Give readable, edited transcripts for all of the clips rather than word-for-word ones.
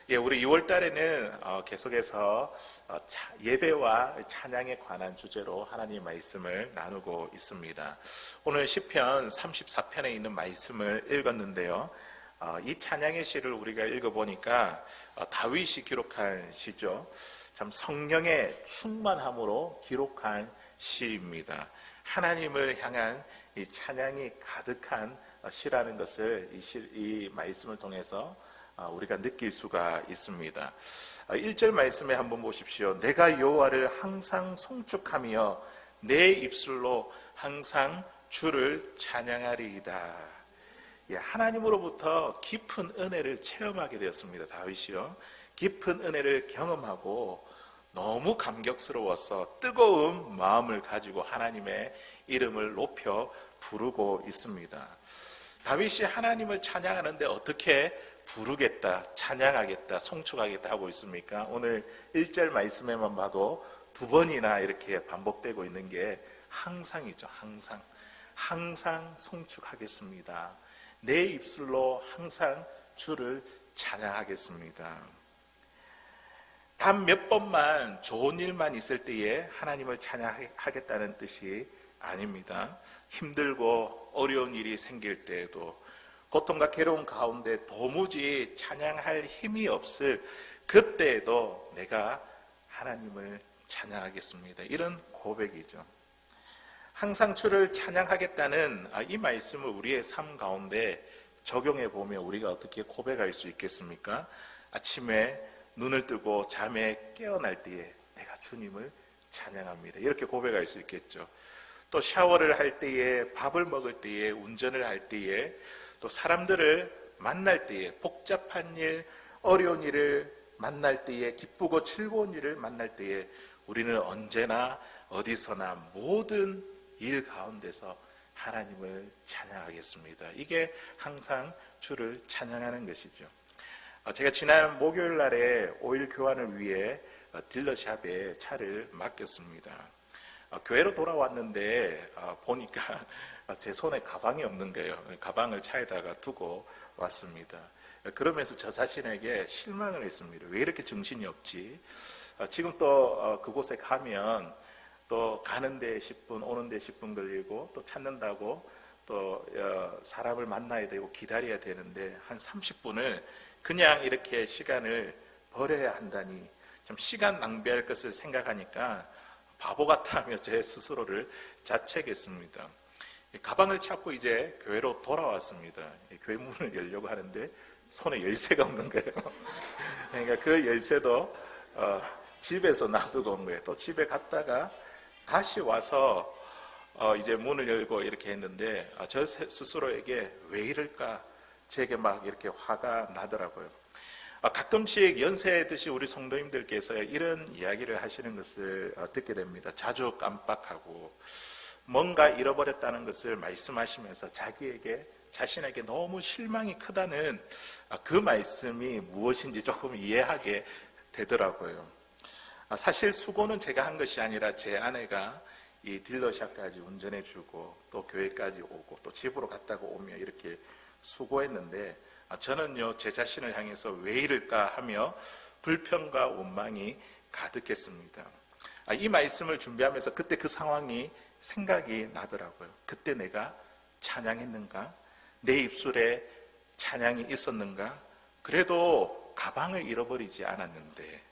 예, 우리 6월 달에는 계속해서 예배와 찬양에 관한 주제로 하나님의 말씀을 나누고 있습니다. 오늘 시편 34편에 있는 말씀을 읽었는데요. 이 찬양의 시를 우리가 읽어보니까 다윗이 기록한 시죠. 참 성령의 충만함으로 기록한 시입니다. 하나님을 향한 이 찬양이 가득한 시라는 것을 이 말씀을 통해서 우리가 느낄 수가 있습니다. 1절 말씀에 한번 보십시오. 내가 여호와를 항상 송축하며 내 입술로 항상 주를 찬양하리이다. 하나님으로부터 깊은 은혜를 체험하게 되었습니다. 다윗이요. 깊은 은혜를 경험하고 너무 감격스러워서 뜨거운 마음을 가지고 하나님의 이름을 높여 부르고 있습니다. 다윗이 하나님을 찬양하는데 어떻게 부르겠다, 찬양하겠다, 송축하겠다 하고 있습니까? 오늘 1절 말씀에만 봐도 두 번이나 이렇게 반복되고 있는 게 항상이죠. 항상 송축하겠습니다. 내 입술로 항상 주를 찬양하겠습니다. 단 몇 번만 좋은 일만 있을 때에 하나님을 찬양하겠다는 뜻이 아닙니다. 힘들고 어려운 일이 생길 때에도, 고통과 괴로움 가운데 도무지 찬양할 힘이 없을 그때에도 내가 하나님을 찬양하겠습니다. 이런 고백이죠. 항상 주를 찬양하겠다는 이 말씀을 우리의 삶 가운데 적용해 보면 우리가 어떻게 고백할 수 있겠습니까? 아침에 눈을 뜨고 잠에 깨어날 때에 내가 주님을 찬양합니다. 이렇게 고백할 수 있겠죠. 또 샤워를 할 때에, 밥을 먹을 때에, 운전을 할 때에, 또 사람들을 만날 때에, 복잡한 일, 어려운 일을 만날 때에, 기쁘고 즐거운 일을 만날 때에 우리는 언제나 어디서나 모든 일 가운데서 하나님을 찬양하겠습니다. 이게 항상 주를 찬양하는 것이죠. 제가 지난 목요일 날에 오일 교환을 위해 딜러샵에 차를 맡겼습니다. 교회로 돌아왔는데 보니까 제 손에 가방이 없는 거예요. 가방을 차에다가 두고 왔습니다. 그러면서 저 자신에게 실망을 했습니다. 왜 이렇게 정신이 없지? 지금 또 그곳에 가면 또 가는데 10분, 오는데 10분 걸리고 또 찾는다고 또 사람을 만나야 되고 기다려야 되는데 한 30분을 그냥 이렇게 시간을 버려야 한다니, 좀 시간 낭비할 것을 생각하니까 바보 같아 하며 제 스스로를 자책했습니다. 가방을 찾고 이제 교회로 돌아왔습니다. 교회 문을 열려고 하는데 손에 열쇠가 없는 거예요. 그러니까 그 열쇠도 집에서 놔두고 온 거예요. 또 집에 갔다가 다시 와서 이제 문을 열고 이렇게 했는데 저 스스로에게 왜 이럴까? 제게 막 이렇게 화가 나더라고요. 가끔씩 연세 드신 우리 성도님들께서 이런 이야기를 하시는 것을 듣게 됩니다. 자주 깜빡하고 뭔가 잃어버렸다는 것을 말씀하시면서 자신에게 너무 실망이 크다는 그 말씀이 무엇인지 조금 이해하게 되더라고요. 사실 수고는 제가 한 것이 아니라 제 아내가 이 딜러샵까지 운전해주고 또 교회까지 오고 또 집으로 갔다가 오며 이렇게 수고했는데, 저는요 제 자신을 향해서 왜 이럴까 하며 불평과 원망이 가득했습니다. 이 말씀을 준비하면서 그때 그 상황이 생각이 나더라고요. 그때 내가 찬양했는가? 내 입술에 찬양이 있었는가? 그래도 가방을 잃어버리지 않았는데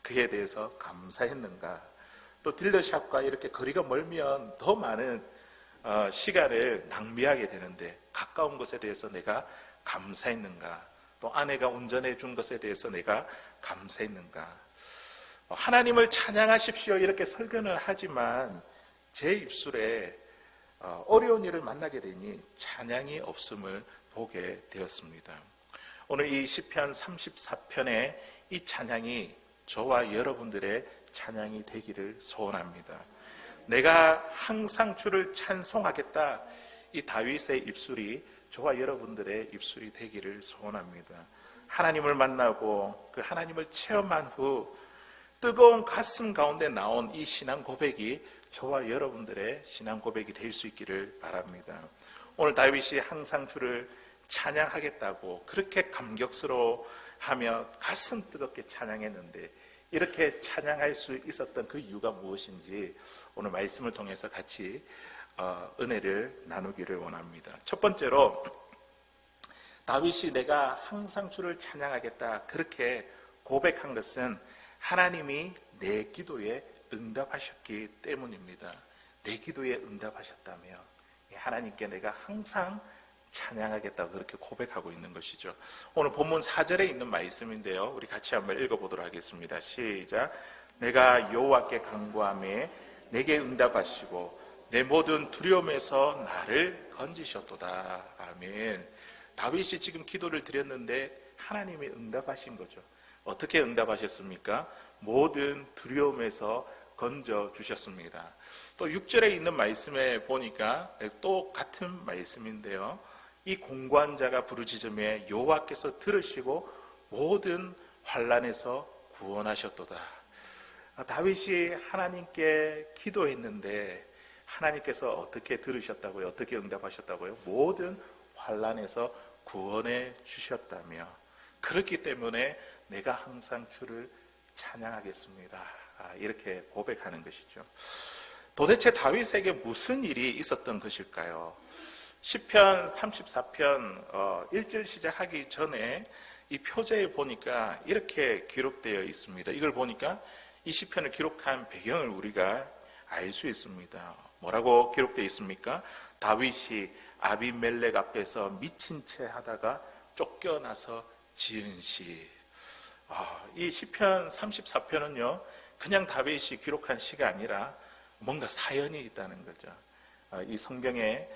그에 대해서 감사했는가? 또 딜러샵과 이렇게 거리가 멀면 더 많은 시간을 낭비하게 되는데 가까운 것에 대해서 내가 감사했는가? 또 아내가 운전해 준 것에 대해서 내가 감사했는가? 하나님을 찬양하십시오 이렇게 설교는 하지만 제 입술에 어려운 일을 만나게 되니 찬양이 없음을 보게 되었습니다. 오늘 이 시편 34편의 이 찬양이 저와 여러분들의 찬양이 되기를 소원합니다. 내가 항상 주를 찬송하겠다, 이 다윗의 입술이 저와 여러분들의 입술이 되기를 소원합니다. 하나님을 만나고 그 하나님을 체험한 후 뜨거운 가슴 가운데 나온 이 신앙 고백이 저와 여러분들의 신앙 고백이 될 수 있기를 바랍니다. 오늘 다윗이 항상 주를 찬양하겠다고 그렇게 감격스러워 하며 가슴 뜨겁게 찬양했는데 이렇게 찬양할 수 있었던 그 이유가 무엇인지 오늘 말씀을 통해서 같이 은혜를 나누기를 원합니다. 첫 번째로 다윗이 내가 항상 주를 찬양하겠다 그렇게 고백한 것은 하나님이 내 기도에 응답하셨기 때문입니다. 내 기도에 응답하셨다며 하나님께 내가 항상 찬양하겠다고 그렇게 고백하고 있는 것이죠. 오늘 본문 4절에 있는 말씀인데요. 우리 같이 한번 읽어보도록 하겠습니다. 시작. 내가 여호와께 간구하매 내게 응답하시고 내 모든 두려움에서 나를 건지셨도다. 아멘. 다윗이 지금 기도를 드렸는데 하나님이 응답하신 거죠. 어떻게 응답하셨습니까? 모든 두려움에서 건져주셨습니다. 또 6절에 있는 말씀에 보니까 또 같은 말씀인데요. 이 공고한 자가 부르짖음에 여호와께서 들으시고 모든 환난에서 구원하셨도다. 다윗이 하나님께 기도했는데 하나님께서 어떻게 들으셨다고요? 어떻게 응답하셨다고요? 모든 환난에서 구원해 주셨다며 그렇기 때문에 내가 항상 주를 찬양하겠습니다. 이렇게 고백하는 것이죠. 도대체 다윗에게 무슨 일이 있었던 것일까요? 시편 34편 1절 시작하기 전에 이 표제에 보니까 이렇게 기록되어 있습니다. 이걸 보니까 이 시편을 기록한 배경을 우리가 알 수 있습니다. 뭐라고 기록되어 있습니까? 다윗이 아비멜렉 앞에서 미친 채 하다가 쫓겨나서 지은 시. 이 시편 34편은요 그냥 다윗이 기록한 시가 아니라 뭔가 사연이 있다는 거죠. 이 성경에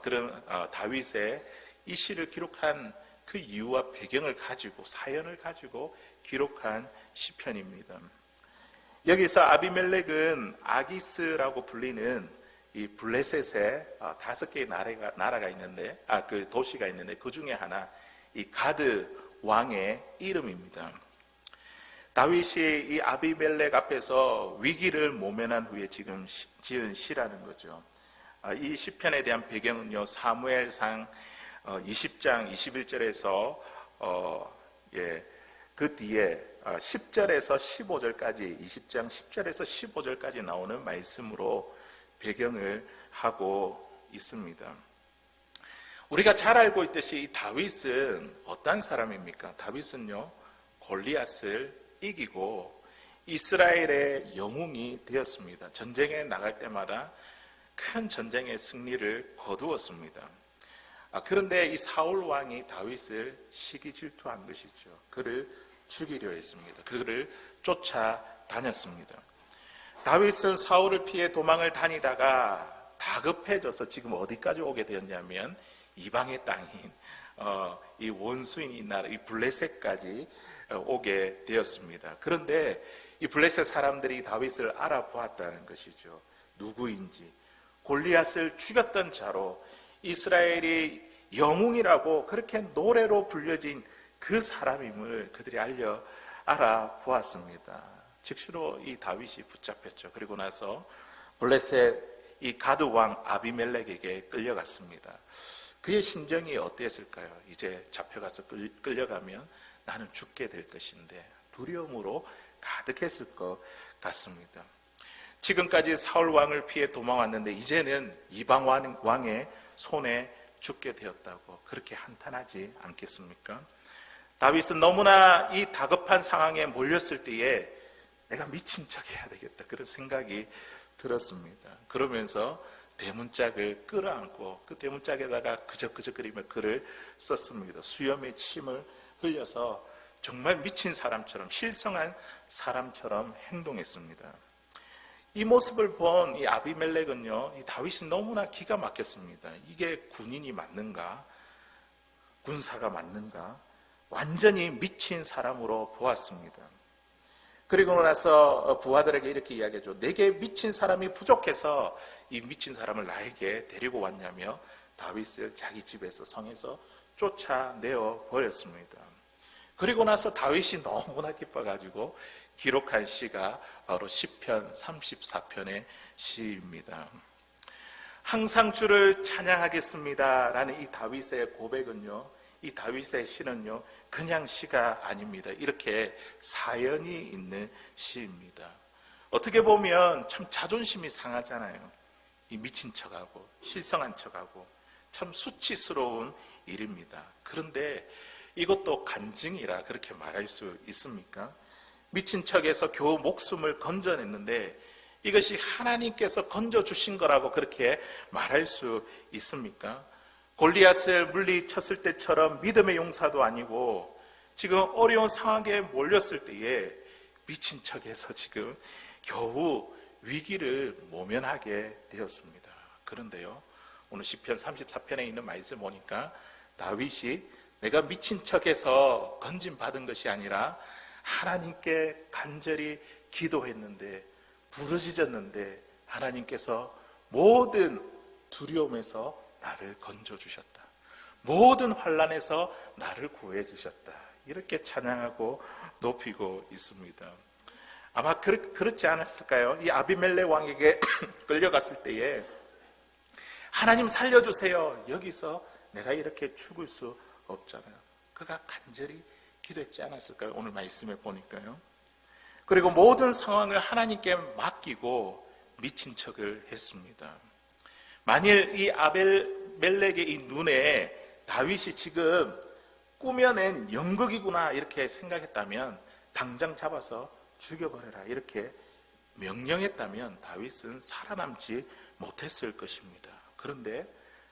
그런 다윗의 이 시를 기록한 그 이유와 배경을 가지고 사연을 가지고 기록한 시편입니다. 여기서 아비멜렉은 아기스라고 불리는 이 블레셋에 5개의 나라가 있는데 그 도시가 있는데 그 중에 하나 이 가드 왕의 이름입니다. 다윗이 이 아비멜렉 앞에서 위기를 모면한 후에 지금 지은 시라는 거죠. 이 시편에 대한 배경은요 사무엘상 20장 21절에서 그 뒤에 10절에서 15절까지 20장 10절에서 15절까지 나오는 말씀으로 배경을 하고 있습니다. 우리가 잘 알고 있듯이 이 다윗은 어떤 사람입니까? 다윗은요 골리앗을 이기고 이스라엘의 영웅이 되었습니다. 전쟁에 나갈 때마다 큰 전쟁의 승리를 거두었습니다. 그런데 이 사울 왕이 다윗을 시기 질투한 것이죠. 그를 죽이려 했습니다. 그를 쫓아다녔습니다. 다윗은 사울을 피해 도망을 다니다가 다급해져서 지금 어디까지 오게 되었냐면 이방의 땅인 이 원수인 이 나라 이 블레셋까지 오게 되었습니다. 그런데 이 블레셋 사람들이 다윗을 알아보았다는 것이죠. 누구인지 골리앗을 죽였던 자로 이스라엘이 영웅이라고 그렇게 노래로 불려진 그 사람임을 그들이 알아보았습니다. 즉시로 이 다윗이 붙잡혔죠. 그리고 나서 블레셋 이 가드 왕 아비멜렉에게 끌려갔습니다. 그의 심정이 어땠을까요? 이제 잡혀가서 끌려가면 나는 죽게 될 것인데 두려움으로 가득했을 것 같습니다. 지금까지 사울 왕을 피해 도망왔는데 이제는 이방 왕의 손에 죽게 되었다고 그렇게 한탄하지 않겠습니까? 다윗은 너무나 이 다급한 상황에 몰렸을 때에 내가 미친 척 해야 되겠다 그런 생각이 들었습니다. 그러면서 대문짝을 끌어안고 그 대문짝에다가 그적그적거리며 글을 썼습니다. 수염에 침을 흘려서 정말 미친 사람처럼 실성한 사람처럼 행동했습니다. 이 모습을 본 이 아비멜렉은요, 이 다윗이 너무나 기가 막혔습니다. 이게 군인이 맞는가? 군사가 맞는가? 완전히 미친 사람으로 보았습니다. 그리고 나서 부하들에게 이렇게 이야기하죠. 내게 미친 사람이 부족해서 이 미친 사람을 나에게 데리고 왔냐며 다윗을 자기 집에서 성에서 쫓아내어 버렸습니다. 그리고 나서 다윗이 너무나 기뻐가지고 기록한 시가 바로 시편 34편의 시입니다. 항상 주를 찬양하겠습니다 라는 이 다윗의 고백은요, 이 다윗의 시는요, 그냥 시가 아닙니다. 이렇게 사연이 있는 시입니다. 어떻게 보면 참 자존심이 상하잖아요. 이 미친 척하고 실성한 척하고 참 수치스러운 일입니다. 그런데 이것도 간증이라 그렇게 말할 수 있습니까? 미친 척해서 겨우 목숨을 건져냈는데 이것이 하나님께서 건져주신 거라고 그렇게 말할 수 있습니까? 골리앗을 물리쳤을 때처럼 믿음의 용사도 아니고 지금 어려운 상황에 몰렸을 때에 미친 척해서 지금 겨우 위기를 모면하게 되었습니다. 그런데요, 오늘 시편 34편에 있는 말씀 보니까 다윗이 내가 미친 척해서 건짐받은 것이 아니라 하나님께 간절히 기도했는데 부르짖었는데 하나님께서 모든 두려움에서 나를 건져주셨다. 모든 환난에서 나를 구해주셨다. 이렇게 찬양하고 높이고 있습니다. 아마 그렇지 않았을까요? 이 아비멜렉 왕에게 끌려갔을 때에 하나님 살려주세요. 여기서 내가 이렇게 죽을 수 없잖아요. 그가 간절히 기도했지 않았을까요? 오늘 말씀에 보니까요. 그리고 모든 상황을 하나님께 맡기고 미친 척을 했습니다. 만일 이 아비멜렉의 이 눈에 다윗이 지금 꾸며낸 연극이구나 이렇게 생각했다면 당장 잡아서 죽여버려라 이렇게 명령했다면 다윗은 살아남지 못했을 것입니다. 그런데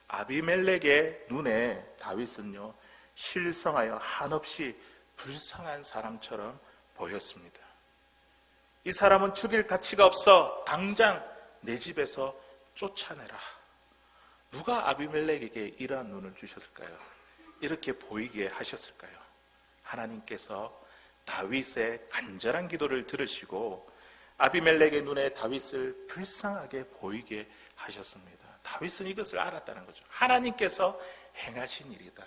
아비멜렉의 눈에 다윗은요, 실성하여 한없이 불쌍한 사람처럼 보였습니다. 이 사람은 죽일 가치가 없어 당장 내 집에서 쫓아내라. 누가 아비멜렉에게 이러한 눈을 주셨을까요? 이렇게 보이게 하셨을까요? 하나님께서 다윗의 간절한 기도를 들으시고 아비멜렉의 눈에 다윗을 불쌍하게 보이게 하셨습니다. 다윗은 이것을 알았다는 거죠. 하나님께서 행하신 일이다.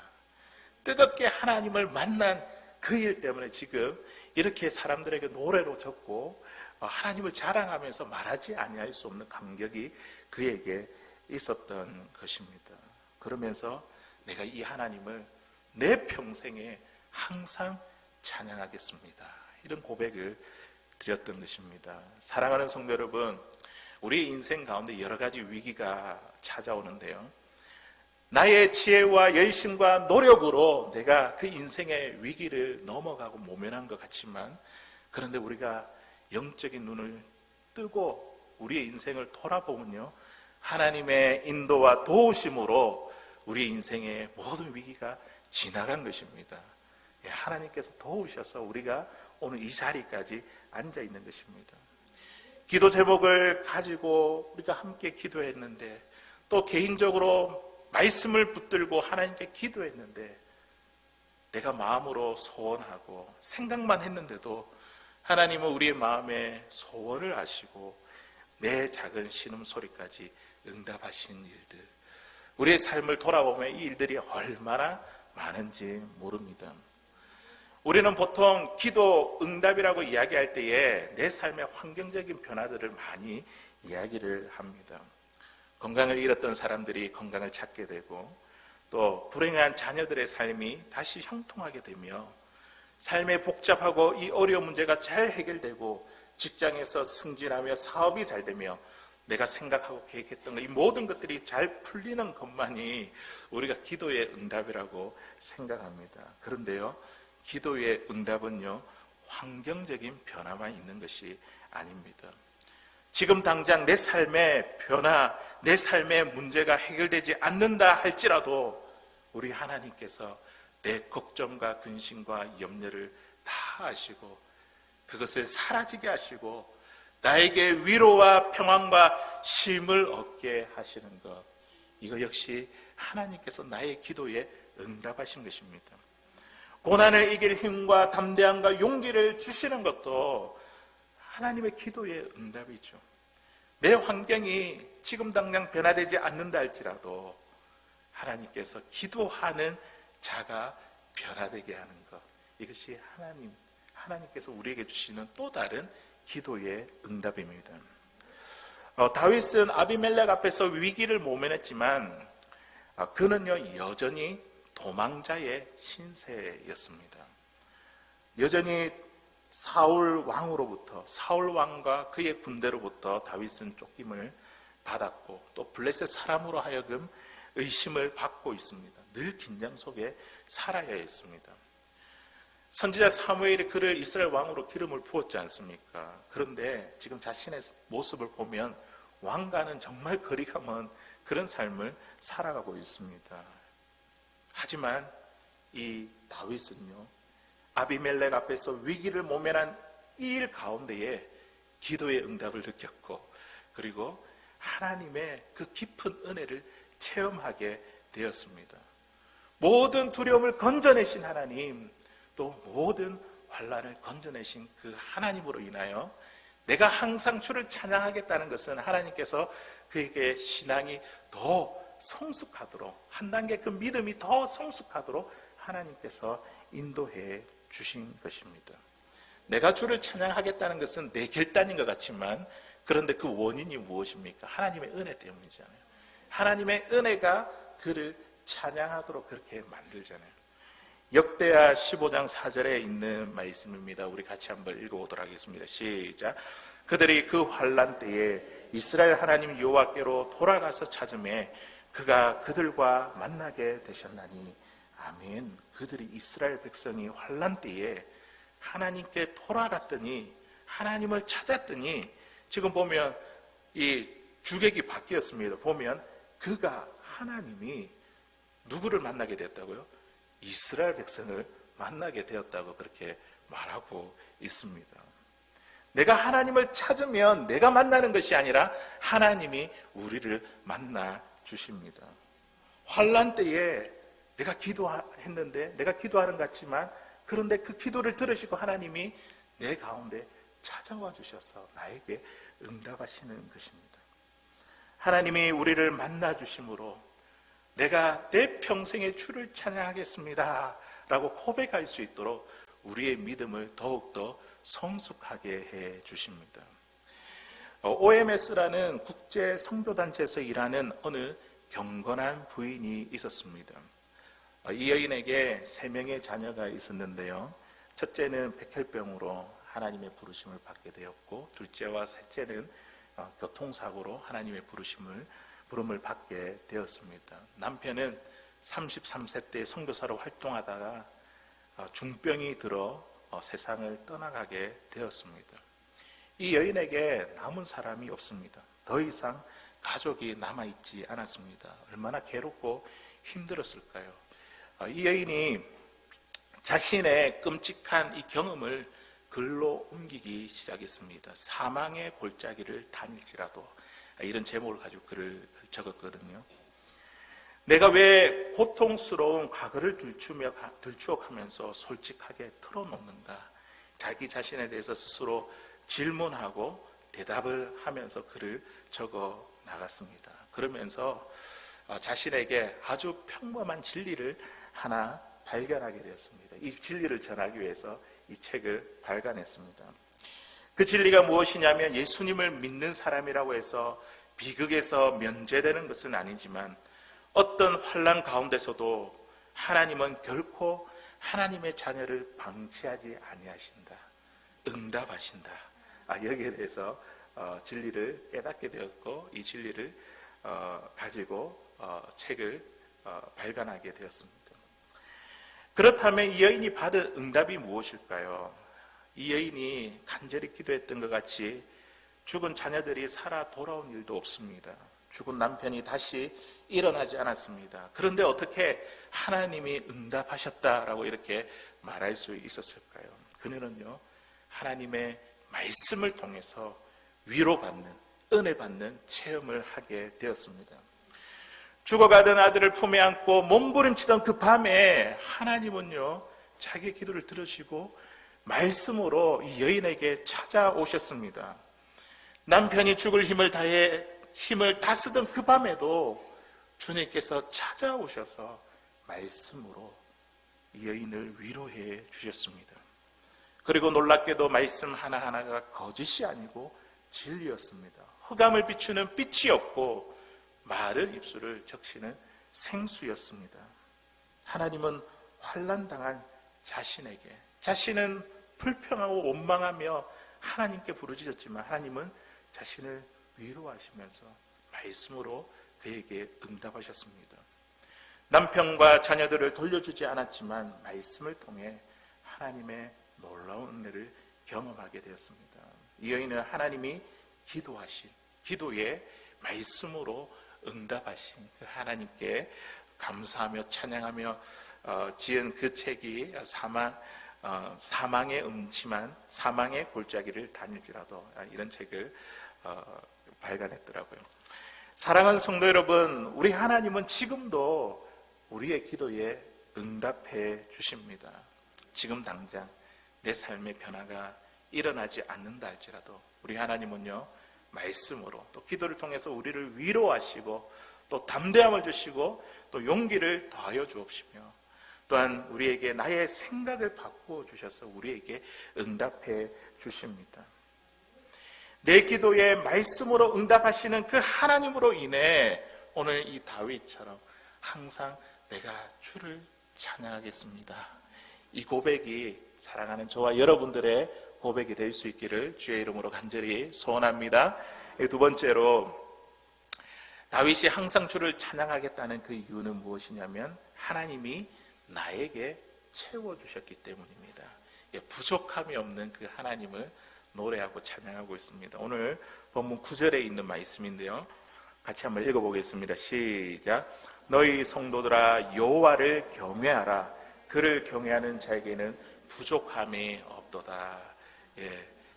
뜨겁게 하나님을 만난 그 일 때문에 지금 이렇게 사람들에게 노래로 적고 하나님을 자랑하면서 말하지 아니할 수 없는 감격이 그에게 있었던 것입니다. 그러면서 내가 이 하나님을 내 평생에 항상 찬양하겠습니다. 이런 고백을 드렸던 것입니다. 사랑하는 성도 여러분, 우리 인생 가운데 여러 가지 위기가 찾아오는데요. 나의 지혜와 열심과 노력으로 내가 그 인생의 위기를 넘어가고 모면한 것 같지만, 그런데 우리가 영적인 눈을 뜨고 우리의 인생을 돌아보면요, 하나님의 인도와 도우심으로 우리 인생의 모든 위기가 지나간 것입니다. 하나님께서 도우셔서 우리가 오늘 이 자리까지 앉아 있는 것입니다. 기도 제목을 가지고 우리가 함께 기도했는데, 또 개인적으로 말씀을 붙들고 하나님께 기도했는데, 내가 마음으로 소원하고 생각만 했는데도 하나님은 우리의 마음의 소원을 아시고 내 작은 신음소리까지 응답하신 일들, 우리의 삶을 돌아보면 이 일들이 얼마나 많은지 모릅니다. 우리는 보통 기도 응답이라고 이야기할 때에 내 삶의 환경적인 변화들을 많이 이야기를 합니다. 건강을 잃었던 사람들이 건강을 찾게 되고, 또 불행한 자녀들의 삶이 다시 형통하게 되며, 삶의 복잡하고 이 어려운 문제가 잘 해결되고, 직장에서 승진하며 사업이 잘 되며, 내가 생각하고 계획했던 이 모든 것들이 잘 풀리는 것만이 우리가 기도의 응답이라고 생각합니다. 그런데요, 기도의 응답은요, 환경적인 변화만 있는 것이 아닙니다. 지금 당장 내 삶의 변화, 내 삶의 문제가 해결되지 않는다 할지라도 우리 하나님께서 내 걱정과 근심과 염려를 다 아시고 그것을 사라지게 하시고 나에게 위로와 평안과 쉼을 얻게 하시는 것, 이거 역시 하나님께서 나의 기도에 응답하신 것입니다. 고난을 이길 힘과 담대함과 용기를 주시는 것도 하나님의 기도의 응답이죠. 내 환경이 지금 당장 변화되지 않는다 할지라도 하나님께서 기도하는 자가 변화되게 하는 것, 이것이 하나님께서 우리에게 주시는 또 다른 기도의 응답입니다. 다윗은 아비멜렉 앞에서 위기를 모면했지만 그는요, 여전히 도망자의 신세였습니다. 여전히 사울 왕으로부터, 사울 왕과 그의 군대로부터 다윗은 쫓김을 받았고 또 블레셋 사람으로 하여금 의심을 받고 있습니다. 늘 긴장 속에 살아야 했습니다. 선지자 사무엘이 그를 이스라엘 왕으로 기름을 부었지 않습니까? 그런데 지금 자신의 모습을 보면 왕과는 정말 거리가 먼 그런 삶을 살아가고 있습니다. 하지만 이 다윗은요, 아비멜렉 앞에서 위기를 모면한 이 일 가운데에 기도의 응답을 느꼈고 그리고 하나님의 그 깊은 은혜를 체험하게 되었습니다. 모든 두려움을 건져내신 하나님, 또 모든 환난을 건져내신 그 하나님으로 인하여 내가 항상 주를 찬양하겠다는 것은 하나님께서 그에게 신앙이 더 성숙하도록, 한 단계 그 믿음이 더 성숙하도록 하나님께서 인도해 주신 것입니다. 내가 주를 찬양하겠다는 것은 내 결단인 것 같지만 그런데 그 원인이 무엇입니까? 하나님의 은혜 때문이잖아요. 하나님의 은혜가 그를 찬양하도록 그렇게 만들잖아요. 역대하 15장 4절에 있는 말씀입니다. 우리 같이 한번 읽어보도록 하겠습니다. 시작. 그들이 그 환난 때에 이스라엘 하나님 여호와께로 돌아가서 찾음에 그가 그들과 만나게 되셨나니 아멘. 그들이 이스라엘 백성이 환난 때에 하나님께 돌아갔더니 하나님을 찾았더니 지금 보면 이 주객이 바뀌었습니다. 보면 그가 하나님이 누구를 만나게 되었다고요? 이스라엘 백성을 만나게 되었다고 그렇게 말하고 있습니다. 내가 하나님을 찾으면 내가 만나는 것이 아니라 하나님이 우리를 만나 주십니다. 환난 때에 내가 기도했는데 내가 기도하는 것 같지만 그런데 그 기도를 들으시고 하나님이 내 가운데 찾아와 주셔서 나에게 응답하시는 것입니다. 하나님이 우리를 만나 주심으로 내가 내 평생에 주를 찬양하겠습니다 라고 고백할 수 있도록 우리의 믿음을 더욱더 성숙하게 해 주십니다. OMS라는 국제 성교단체에서 일하는 어느 경건한 부인이 있었습니다. 이 여인에게 3명의 자녀가 있었는데요. 첫째는 백혈병으로 하나님의 부르심을 받게 되었고 둘째와 셋째는 교통사고로 하나님의 부름을 받게 되었습니다. 남편은 33세 때 선교사로 활동하다가 중병이 들어 세상을 떠나가게 되었습니다. 이 여인에게 남은 사람이 없습니다. 더 이상 가족이 남아있지 않았습니다. 얼마나 괴롭고 힘들었을까요? 이 여인이 자신의 끔찍한 이 경험을 글로 옮기기 시작했습니다. 사망의 골짜기를 다닐지라도 이런 제목을 가지고 글을 적었거든요. 내가 왜 고통스러운 과거를 들추억하면서 솔직하게 털어놓는가? 자기 자신에 대해서 스스로 질문하고 대답을 하면서 글을 적어 나갔습니다. 그러면서 자신에게 아주 평범한 진리를 하나 발견하게 되었습니다. 이 진리를 전하기 위해서 이 책을 발간했습니다. 그 진리가 무엇이냐면 예수님을 믿는 사람이라고 해서 비극에서 면제되는 것은 아니지만 어떤 환난 가운데서도 하나님은 결코 하나님의 자녀를 방치하지 아니하신다. 응답하신다. 여기에 대해서 진리를 깨닫게 되었고 이 진리를 가지고 책을 발간하게 되었습니다. 그렇다면 이 여인이 받은 응답이 무엇일까요? 이 여인이 간절히 기도했던 것 같이 죽은 자녀들이 살아 돌아온 일도 없습니다. 죽은 남편이 다시 일어나지 않았습니다. 그런데 어떻게 하나님이 응답하셨다라고 이렇게 말할 수 있었을까요? 그녀는요, 하나님의 말씀을 통해서 위로받는, 은혜받는 체험을 하게 되었습니다. 죽어가던 아들을 품에 안고 몸부림치던 그 밤에 하나님은요, 자기의 기도를 들으시고 말씀으로 이 여인에게 찾아오셨습니다. 남편이 죽을 힘을 다 쓰던 그 밤에도 주님께서 찾아오셔서 말씀으로 이 여인을 위로해 주셨습니다. 그리고 놀랍게도 말씀 하나하나가 거짓이 아니고 진리였습니다. 흑암을 비추는 빛이었고 마른 입술을 적시는 생수였습니다. 하나님은 환난당한 자신에게, 자신은 불평하고 원망하며 하나님께 부르짖었지만 하나님은 자신을 위로하시면서 말씀으로 그에게 응답하셨습니다. 남편과 자녀들을 돌려주지 않았지만 말씀을 통해 하나님의 놀라운 은혜를 경험하게 되었습니다. 이 여인은 하나님이 기도하신, 기도에 말씀으로 응답하신 그 하나님께 감사하며 찬양하며 지은 그 책이 사망의 음침한 사망의 골짜기를 다닐지라도, 이런 책을 발간했더라고요. 사랑하는 성도 여러분, 우리 하나님은 지금도 우리의 기도에 응답해 주십니다. 지금 당장 내 삶의 변화가 일어나지 않는다 할지라도 우리 하나님은요, 말씀으로 또 기도를 통해서 우리를 위로하시고 또 담대함을 주시고 또 용기를 더하여 주옵시며 또한 우리에게 나의 생각을 바꾸어 주셔서 우리에게 응답해 주십니다. 내 기도에 말씀으로 응답하시는 그 하나님으로 인해 오늘 이 다윗처럼 항상 내가 주를 찬양하겠습니다, 이 고백이 사랑하는 저와 여러분들의 고백이 될 수 있기를 주의 이름으로 간절히 소원합니다. 두 번째로, 다윗이 항상 주를 찬양하겠다는 그 이유는 무엇이냐면 하나님이 나에게 채워주셨기 때문입니다. 부족함이 없는 그 하나님을 노래하고 찬양하고 있습니다. 오늘 본문 9절에 있는 말씀인데요, 같이 한번 읽어보겠습니다. 시작. 너희 성도들아 여호와를 경외하라. 그를 경외하는 자에게는 부족함이 없도다.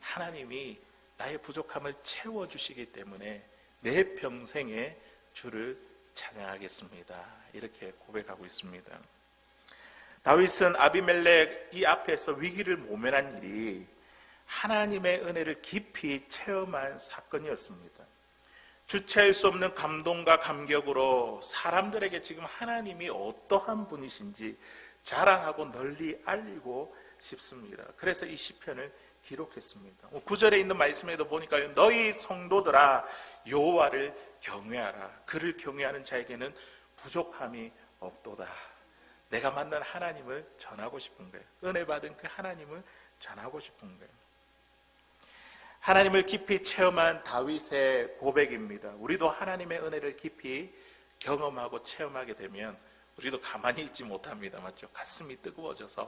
하나님이 나의 부족함을 채워주시기 때문에 내 평생에 주를 찬양하겠습니다, 이렇게 고백하고 있습니다. 다윗은 아비멜렉 이 앞에서 위기를 모면한 일이 하나님의 은혜를 깊이 체험한 사건이었습니다. 주체할 수 없는 감동과 감격으로 사람들에게 지금 하나님이 어떠한 분이신지 자랑하고 널리 알리고 싶습니다. 그래서 이 시편을 기록했습니다. 9절에 있는 말씀에도 보니까 너희 성도들아 여호와를 경외하라. 그를 경외하는 자에게는 부족함이 없도다. 내가 만난 하나님을 전하고 싶은 거예요. 은혜 받은 그 하나님을 전하고 싶은 거예요. 하나님을 깊이 체험한 다윗의 고백입니다. 우리도 하나님의 은혜를 깊이 경험하고 체험하게 되면 우리도 가만히 있지 못합니다. 맞죠? 가슴이 뜨거워져서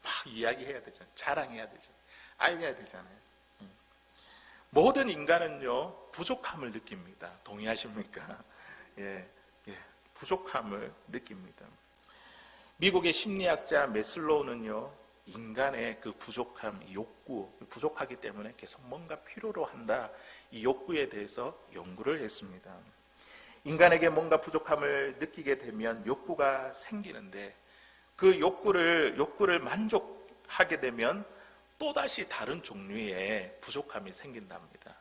막 이야기해야 되잖아요. 자랑해야 되잖아요. 알려야 되잖아요. 모든 인간은요, 부족함을 느낍니다. 동의하십니까? 부족함을 느낍니다. 미국의 심리학자 메슬로우는요, 인간의 그 부족함, 욕구, 부족하기 때문에 계속 뭔가 필요로 한다, 이 욕구에 대해서 연구를 했습니다. 인간에게 뭔가 부족함을 느끼게 되면 욕구가 생기는데 그 욕구를 만족하게 되면 또다시 다른 종류의 부족함이 생긴답니다.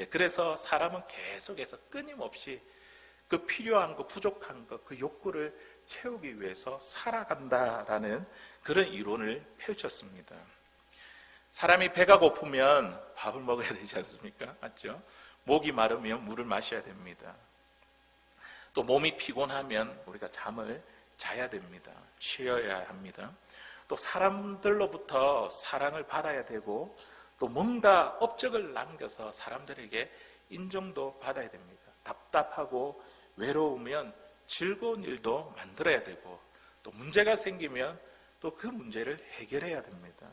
그래서 사람은 계속해서 끊임없이 그 필요한 거, 부족한 거, 그 욕구를 채우기 위해서 살아간다라는 그런 이론을 펼쳤습니다. 사람이 배가 고프면 밥을 먹어야 되지 않습니까? 맞죠? 목이 마르면 물을 마셔야 됩니다. 또 몸이 피곤하면 우리가 잠을 자야 됩니다. 쉬어야 합니다. 또 사람들로부터 사랑을 받아야 되고 또 뭔가 업적을 남겨서 사람들에게 인정도 받아야 됩니다. 답답하고 외로우면 즐거운 일도 만들어야 되고 또 문제가 생기면 또 그 문제를 해결해야 됩니다.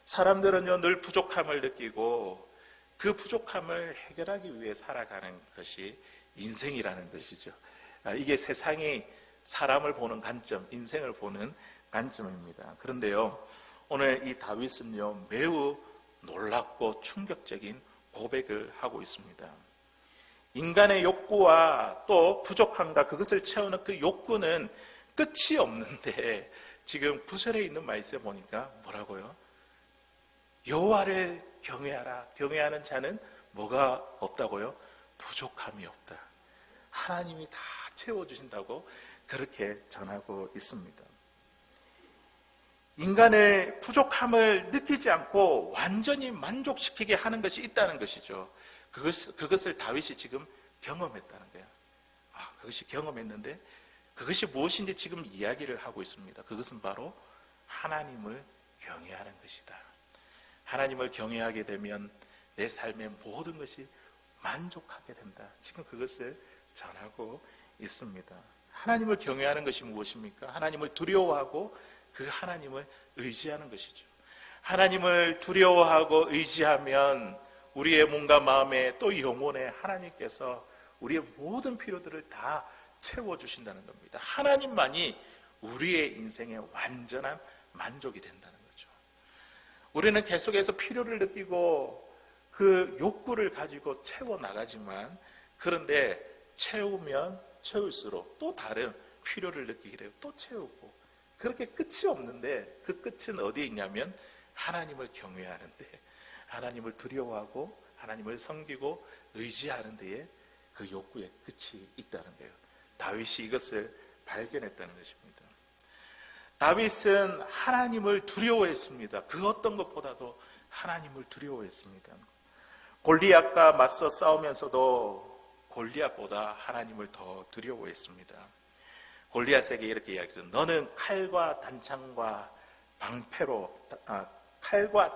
사람들은요, 늘 부족함을 느끼고 그 부족함을 해결하기 위해 살아가는 것이 인생이라는 것이죠. 이게 세상이 사람을 보는 관점, 인생을 보는 관점입니다. 그런데요, 오늘 이 다윗은요, 매우 놀랍고 충격적인 고백을 하고 있습니다. 인간의 욕구와 또 부족함과 그것을 채우는 그 욕구는 끝이 없는데 지금 9절에 있는 말씀에 보니까 뭐라고요? 여호와를 경외하라. 경외하는 자는 뭐가 없다고요? 부족함이 없다. 하나님이 다 채워주신다고 그렇게 전하고 있습니다. 인간의 부족함을 느끼지 않고 완전히 만족시키게 하는 것이 있다는 것이죠. 그것을 다윗이 지금 경험했다는 거예요. 그것이 경험했는데 그것이 무엇인지 지금 이야기를 하고 있습니다. 그것은 바로 하나님을 경외하는 것이다. 하나님을 경외하게 되면 내 삶의 모든 것이 만족하게 된다. 지금 그것을 전하고 있습니다. 하나님을 경외하는 것이 무엇입니까? 하나님을 두려워하고 그 하나님을 의지하는 것이죠. 하나님을 두려워하고 의지하면 우리의 몸과 마음에 또 영혼에 하나님께서 우리의 모든 필요들을 다 채워주신다는 겁니다. 하나님만이 우리의 인생의 완전한 만족이 된다는 거죠. 우리는 계속해서 필요를 느끼고 그 욕구를 가지고 채워나가지만, 그런데 채우면 채울수록 또 다른 필요를 느끼게 되고 또 채우고, 그렇게 끝이 없는데 그 끝은 어디에 있냐면 하나님을 경외하는 데, 하나님을 두려워하고 하나님을 섬기고 의지하는 데에 그 욕구의 끝이 있다는 거예요. 다윗이 이것을 발견했다는 것입니다. 다윗은 하나님을 두려워했습니다. 그 어떤 것보다도 하나님을 두려워했습니다. 골리앗과 맞서 싸우면서도 골리앗보다 하나님을 더 두려워했습니다. 골리앗에게 이렇게 이야기했죠. 너는 칼과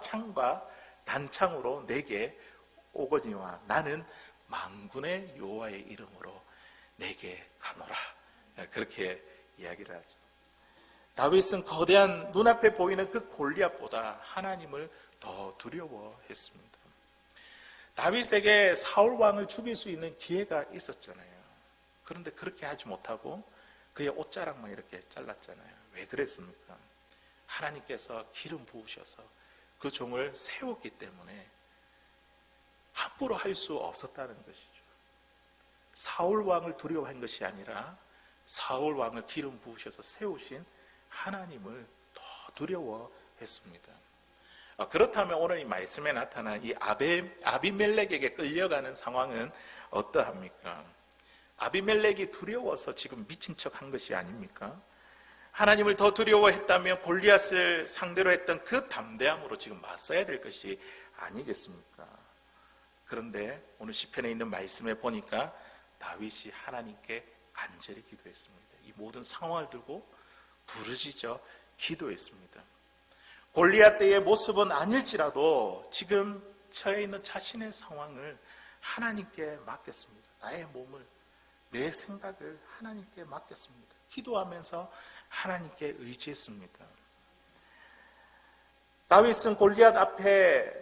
창과 단창으로 내게 오거니와 나는 만군의 여호와의 이름으로 내게 가노라. 그렇게 이야기를 하죠. 다윗은 거대한 눈앞에 보이는 그 골리앗보다 하나님을 더 두려워했습니다. 다윗에게 사울 왕을 죽일 수 있는 기회가 있었잖아요. 그런데 그렇게 하지 못하고 그의 옷자락만 이렇게 잘랐잖아요. 왜 그랬습니까? 하나님께서 기름 부으셔서 그 종을 세웠기 때문에 함부로 할 수 없었다는 것이죠. 사울 왕을 두려워한 것이 아니라 사울 왕을 기름 부으셔서 세우신 하나님을 더 두려워했습니다. 그렇다면 오늘 이 말씀에 나타난 이 아비멜렉에게 끌려가는 상황은 어떠합니까? 아비멜렉이 두려워서 지금 미친 척 한 것이 아닙니까? 하나님을 더 두려워했다면 골리앗을 상대로 했던 그 담대함으로 지금 맞서야 될 것이 아니겠습니까? 그런데 오늘 시편에 있는 말씀에 보니까 다윗이 하나님께 간절히 기도했습니다. 이 모든 상황을 두고 부르짖어 기도했습니다. 골리앗 때의 모습은 아닐지라도 지금 처해 있는 자신의 상황을 하나님께 맡겼습니다. 나의 몸을, 내 생각을 하나님께 맡겼습니다. 기도하면서 하나님께 의지했습니다. 다윗은 골리앗 앞에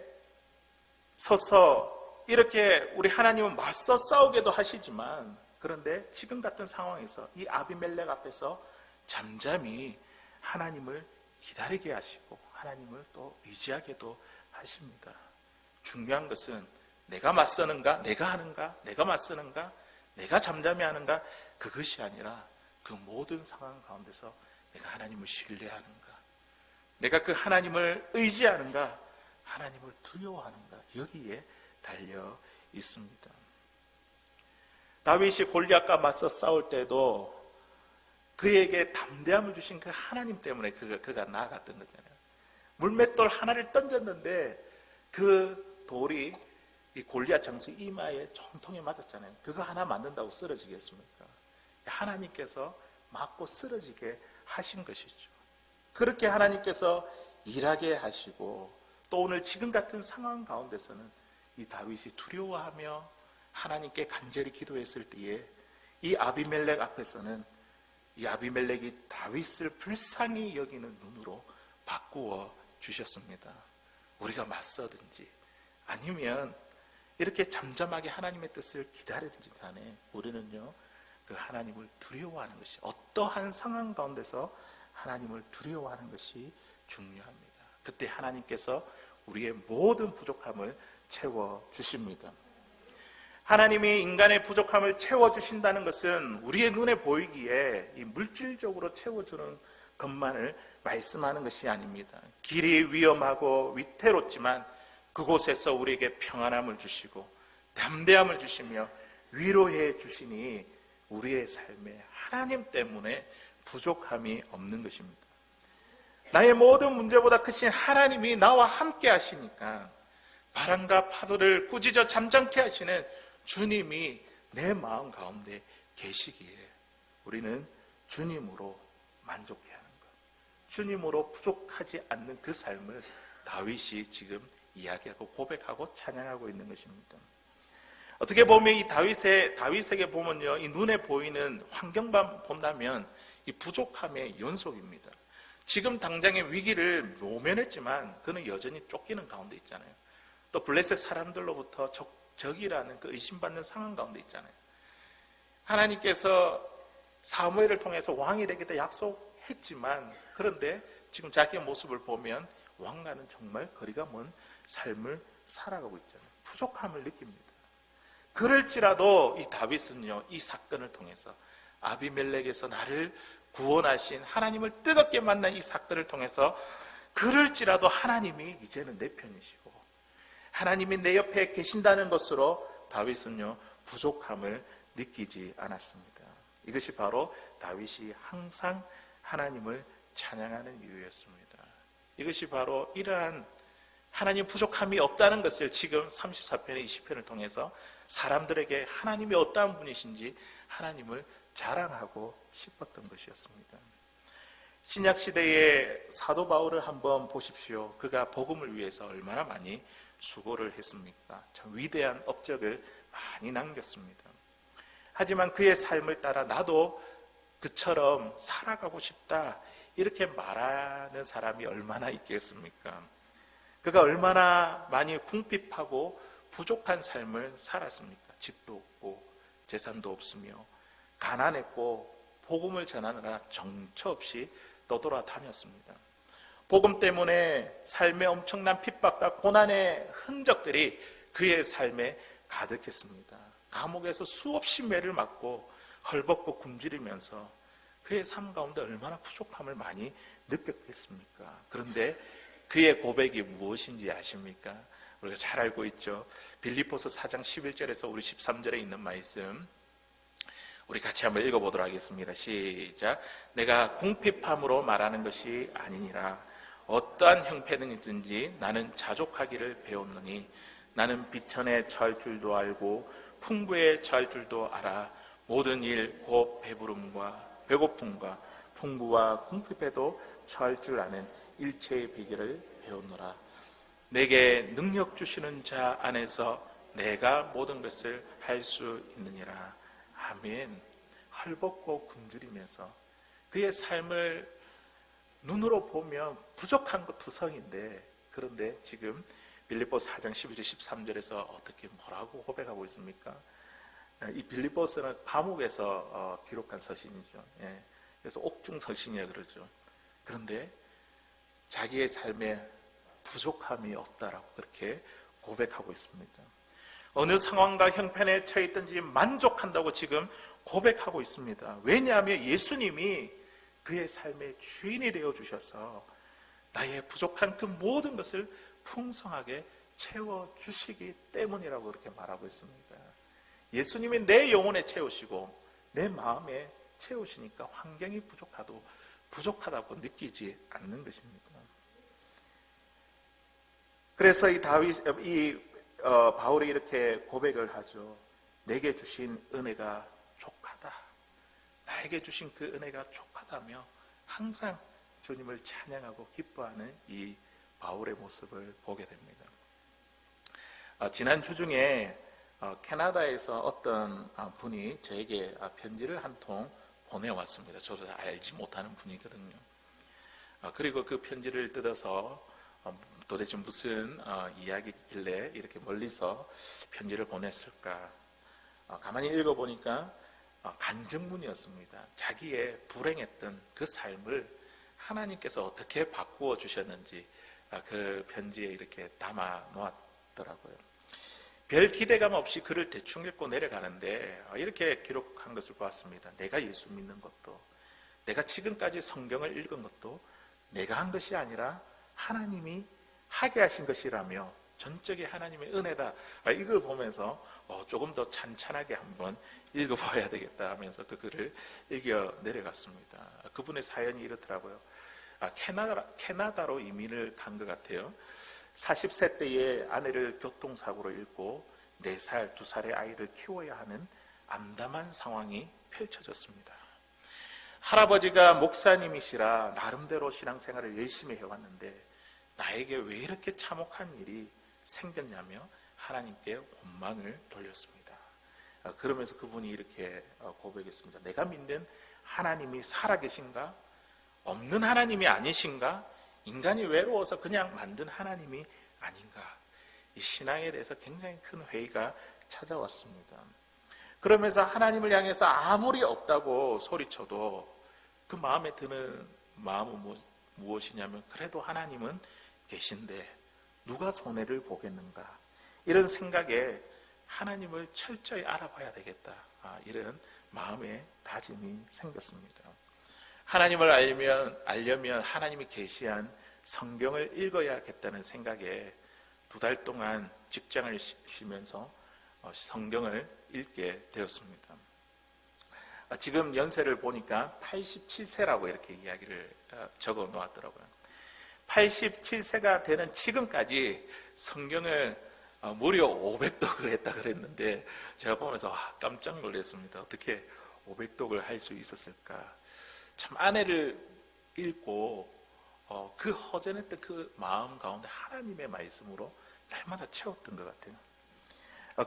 서서 이렇게 우리 하나님은 맞서 싸우게도 하시지만, 그런데 지금 같은 상황에서 이 아비멜렉 앞에서 잠잠히 하나님을 기다리게 하시고 하나님을 또 의지하게도 하십니다. 중요한 것은 내가 맞서는가, 내가 하는가, 내가 맞서는가, 내가 잠잠히 하는가, 그것이 아니라 그 모든 상황 가운데서 내가 하나님을 신뢰하는가, 내가 그 하나님을 의지하는가, 하나님을 두려워하는가, 여기에 달려 있습니다. 다윗이 골리앗과 맞서 싸울 때도 그에게 담대함을 주신 그 하나님 때문에 그가 나아갔던 거잖아요. 물맷돌 하나를 던졌는데 그 돌이 이 골리앗 장수 이마에 정통에 맞았잖아요. 그거 하나 맞는다고 쓰러지겠습니까? 하나님께서 맞고 쓰러지게 하신 것이죠. 그렇게 하나님께서 일하게 하시고, 또 오늘 지금 같은 상황 가운데서는 이 다윗이 두려워하며 하나님께 간절히 기도했을 때에 이 아비멜렉 앞에서는 이 아비멜렉이 다윗을 불쌍히 여기는 눈으로 바꾸어 주셨습니다. 우리가 맞서든지 아니면 이렇게 잠잠하게 하나님의 뜻을 기다리든지 간에 우리는요, 그 하나님을 두려워하는 것이, 어떠한 상황 가운데서 하나님을 두려워하는 것이 중요합니다. 그때 하나님께서 우리의 모든 부족함을 채워주십니다. 하나님이 인간의 부족함을 채워주신다는 것은 우리의 눈에 보이기에 이 물질적으로 채워주는 것만을 말씀하는 것이 아닙니다. 길이 위험하고 위태롭지만 그곳에서 우리에게 평안함을 주시고 담대함을 주시며 위로해 주시니 우리의 삶에 하나님 때문에 부족함이 없는 것입니다. 나의 모든 문제보다 크신 하나님이 나와 함께 하시니까 바람과 파도를 꾸짖어 잠잠케 하시는 주님이 내 마음 가운데 계시기에 우리는 주님으로 만족해야 하는 것, 주님으로 부족하지 않는 그 삶을 다윗이 지금 이야기하고 고백하고 찬양하고 있는 것입니다. 어떻게 보면 이 다윗에게 보면요, 이 눈에 보이는 환경만 본다면 이 부족함의 연속입니다. 지금 당장의 위기를 모면했지만 그는 여전히 쫓기는 가운데 있잖아요. 또 블레셋 사람들로부터 적이라는 그 의심받는 상황 가운데 있잖아요. 하나님께서 사무엘을 통해서 왕이 되겠다 약속했지만, 그런데 지금 자기의 모습을 보면 왕과는 정말 거리가 먼 삶을 살아가고 있잖아요. 부족함을 느낍니다. 그럴지라도 이 다윗은요, 이 사건을 통해서 아비멜렉에서 나를 구원하신 하나님을 뜨겁게 만난 이 사건을 통해서 그럴지라도 하나님이 이제는 내 편이시고 하나님이 내 옆에 계신다는 것으로 다윗은요, 부족함을 느끼지 않았습니다. 이것이 바로 다윗이 항상 하나님을 찬양하는 이유였습니다. 이것이 바로 이러한 하나님 부족함이 없다는 것을 지금 34편의 20편을 통해서 사람들에게 하나님이 어떠한 분이신지 하나님을 자랑하고 싶었던 것이었습니다. 신약시대의 사도 바울을 한번 보십시오. 그가 복음을 위해서 얼마나 많이 수고를 했습니까? 참 위대한 업적을 많이 남겼습니다. 하지만 그의 삶을 따라 나도 그처럼 살아가고 싶다, 이렇게 말하는 사람이 얼마나 있겠습니까? 그가 얼마나 많이 궁핍하고 부족한 삶을 살았습니까? 집도 없고 재산도 없으며 가난했고 복음을 전하느라 정처 없이 떠돌아다녔습니다. 복음 때문에 삶의 엄청난 핍박과 고난의 흔적들이 그의 삶에 가득했습니다. 감옥에서 수없이 매를 맞고 헐벗고 굶주리면서 그의 삶 가운데 얼마나 부족함을 많이 느꼈겠습니까? 그런데 그의 고백이 무엇인지 아십니까? 우리가 잘 알고 있죠. 빌립보서 4장 11절에서 우리 13절에 있는 말씀, 우리 같이 한번 읽어보도록 하겠습니다. 시작. 내가 궁핍함으로 말하는 것이 아니니라. 어떠한 형편이든지 나는 자족하기를 배웠노니 나는 비천에 처할 줄도 알고 풍부에 처할 줄도 알아. 모든 일 곧 배부름과 배고픔과 풍부와 궁핍에도 처할 줄 아는 일체의 비결을 배웠노라. 내게 능력 주시는 자 안에서 내가 모든 것을 할 수 있느니라. 아멘. 헐벗고 굶주리면서 그의 삶을 눈으로 보면 부족한 것 투성인데, 그런데 지금 빌립보서 4장 11절 13절에서 어떻게 뭐라고 고백하고 있습니까? 이 빌립보서는 감옥에서 기록한 서신이죠. 그래서 옥중 서신이라 그러죠. 그런데 자기의 삶에 부족함이 없다라고 그렇게 고백하고 있습니다. 어느 상황과 형편에 처해 있든지 만족한다고 지금 고백하고 있습니다. 왜냐하면 예수님이 그의 삶의 주인이 되어 주셔서 나의 부족한 그 모든 것을 풍성하게 채워주시기 때문이라고 그렇게 말하고 있습니다. 예수님이 내 영혼에 채우시고 내 마음에 채우시니까 환경이 부족하다고 느끼지 않는 것입니다. 그래서 바울이 이렇게 고백을 하죠. 내게 주신 은혜가 족하다. 나에게 주신 그 은혜가 족하다며 항상 주님을 찬양하고 기뻐하는 이 바울의 모습을 보게 됩니다. 지난 주 중에 캐나다에서 어떤 분이 저에게 편지를 한 통 보내왔습니다. 저도 알지 못하는 분이거든요. 그리고 그 편지를 뜯어서 도대체 무슨 이야기길래 이렇게 멀리서 편지를 보냈을까? 가만히 읽어보니까 간증문이었습니다. 자기의 불행했던 그 삶을 하나님께서 어떻게 바꾸어 주셨는지 그 편지에 이렇게 담아 놓았더라고요. 별 기대감 없이 글을 대충 읽고 내려가는데 이렇게 기록한 것을 보았습니다. 내가 예수 믿는 것도, 내가 지금까지 성경을 읽은 것도 내가 한 것이 아니라 하나님이 하게 하신 것이라며 전적인 하나님의 은혜다. 이걸 보면서 조금 더 찬찬하게 한번 읽어봐야 되겠다 하면서 그 글을 읽어 내려갔습니다. 그분의 사연이 이렇더라고요. 캐나다로 이민을 간 것 같아요. 40세 때에 아내를 교통사고로 잃고 4살, 2살의 아이를 키워야 하는 암담한 상황이 펼쳐졌습니다. 할아버지가 목사님이시라 나름대로 신앙생활을 열심히 해왔는데 나에게 왜 이렇게 참혹한 일이 생겼냐며 하나님께 원망을 돌렸습니다. 그러면서 그분이 이렇게 고백했습니다. 내가 믿는 하나님이 살아계신가? 없는 하나님이 아니신가? 인간이 외로워서 그냥 만든 하나님이 아닌가? 이 신앙에 대해서 굉장히 큰 회의가 찾아왔습니다. 그러면서 하나님을 향해서 아무리 없다고 소리쳐도 그 마음에 드는 마음은 무엇이냐면 그래도 하나님은 계신데 누가 손해를 보겠는가? 이런 생각에 하나님을 철저히 알아봐야 되겠다. 이런 마음의 다짐이 생겼습니다. 하나님을 알려면 하나님이 계시한 성경을 읽어야겠다는 생각에 2달 동안 직장을 쉬면서 성경을 읽게 되었습니다. 지금 연세를 보니까 87세라고 이렇게 이야기를 적어 놓았더라고요. 87세가 되는 지금까지 성경을 무려 500독을 했다 그랬는데 제가 보면서 깜짝 놀랐습니다. 어떻게 500독을 할 수 있었을까? 참 아내를 읽고 그 허전했던 그 마음 가운데 하나님의 말씀으로 날마다 채웠던 것 같아요.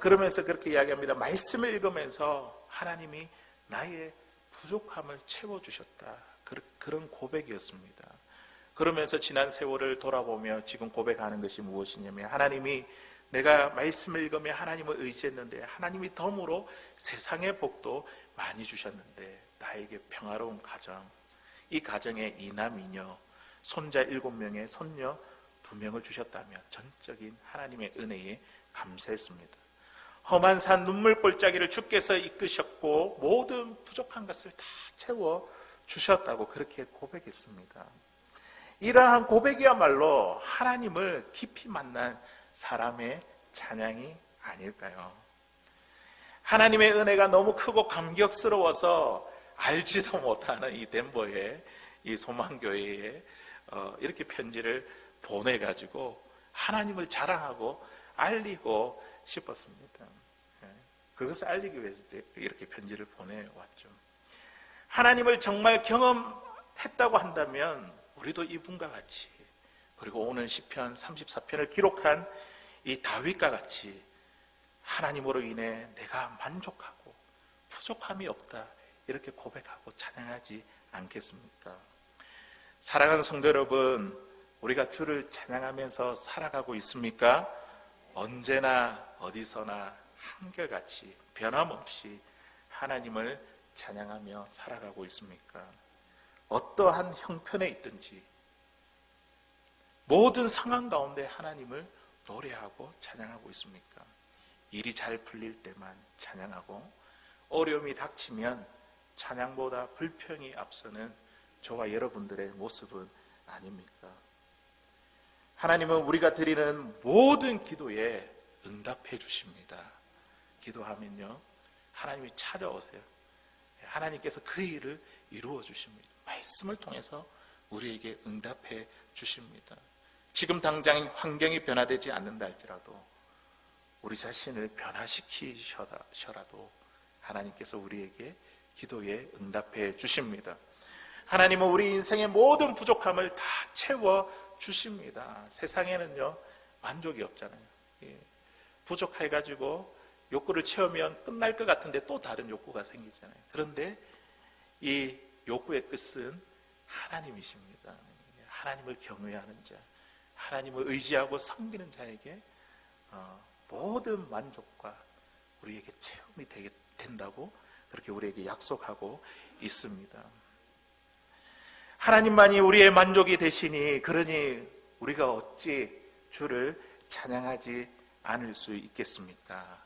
그러면서 그렇게 이야기합니다. 말씀을 읽으면서 하나님이 나의 부족함을 채워주셨다. 그런 고백이었습니다. 그러면서 지난 세월을 돌아보며 지금 고백하는 것이 무엇이냐면 하나님이 내가 말씀을 읽으며 하나님을 의지했는데 하나님이 덤으로 세상의 복도 많이 주셨는데 나에게 평화로운 가정, 이 가정에 이남 이녀, 손자 7명에 손녀 2명을 주셨다며 전적인 하나님의 은혜에 감사했습니다. 험한 산 눈물골짜기를 주께서 이끄셨고 모든 부족한 것을 다 채워주셨다고 그렇게 고백했습니다. 이러한 고백이야말로 하나님을 깊이 만난 사람의 찬양이 아닐까요? 하나님의 은혜가 너무 크고 감격스러워서 알지도 못하는 이 덴버의 이 소망교회에 이렇게 편지를 보내가지고 하나님을 자랑하고 알리고 싶었습니다. 그것을 알리기 위해서 이렇게 편지를 보내왔죠. 하나님을 정말 경험했다고 한다면 우리도 이분과 같이 그리고 오늘 시편 34편을 기록한 이 다윗과 같이 하나님으로 인해 내가 만족하고 부족함이 없다 이렇게 고백하고 찬양하지 않겠습니까? 사랑하는 성도 여러분, 우리가 주를 찬양하면서 살아가고 있습니까? 언제나 어디서나 한결같이 변함없이 하나님을 찬양하며 살아가고 있습니까? 어떠한 형편에 있든지 모든 상황 가운데 하나님을 노래하고 찬양하고 있습니까? 일이 잘 풀릴 때만 찬양하고 어려움이 닥치면 찬양보다 불평이 앞서는 저와 여러분들의 모습은 아닙니까? 하나님은 우리가 드리는 모든 기도에 응답해 주십니다. 기도하면요 하나님이 찾아오세요. 하나님께서 그 일을 이루어 주십니다. 말씀을 통해서 우리에게 응답해 주십니다. 지금 당장 환경이 변화되지 않는다 할지라도 우리 자신을 변화시키셔라도 하나님께서 우리에게 기도에 응답해 주십니다. 하나님은 우리 인생의 모든 부족함을 다 채워 주십니다. 세상에는요 만족이 없잖아요. 부족해가지고 욕구를 채우면 끝날 것 같은데 또 다른 욕구가 생기잖아요. 그런데 이 욕구의 끝은 하나님이십니다. 하나님을 경외하는 자, 하나님을 의지하고 섬기는 자에게 모든 만족과 우리에게 체험이 된다고 그렇게 우리에게 약속하고 있습니다. 하나님만이 우리의 만족이 되시니 그러니 우리가 어찌 주를 찬양하지 않을 수 있겠습니까?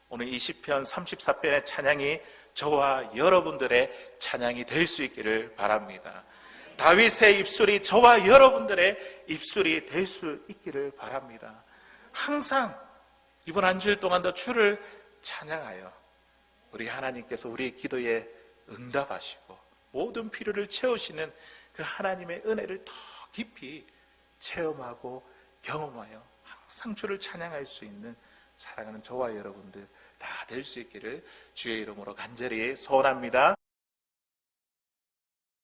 오늘 이 시편 34편의 찬양이 저와 여러분들의 찬양이 될 수 있기를 바랍니다. 다윗의 입술이 저와 여러분들의 입술이 될 수 있기를 바랍니다. 항상 이번 한 주일 동안도 주를 찬양하여 우리 하나님께서 우리의 기도에 응답하시고 모든 필요를 채우시는 그 하나님의 은혜를 더 깊이 체험하고 경험하여 항상 주를 찬양할 수 있는 사랑하는 저와 여러분들 다 될 수 있기를 주의 이름으로 간절히 소원합니다.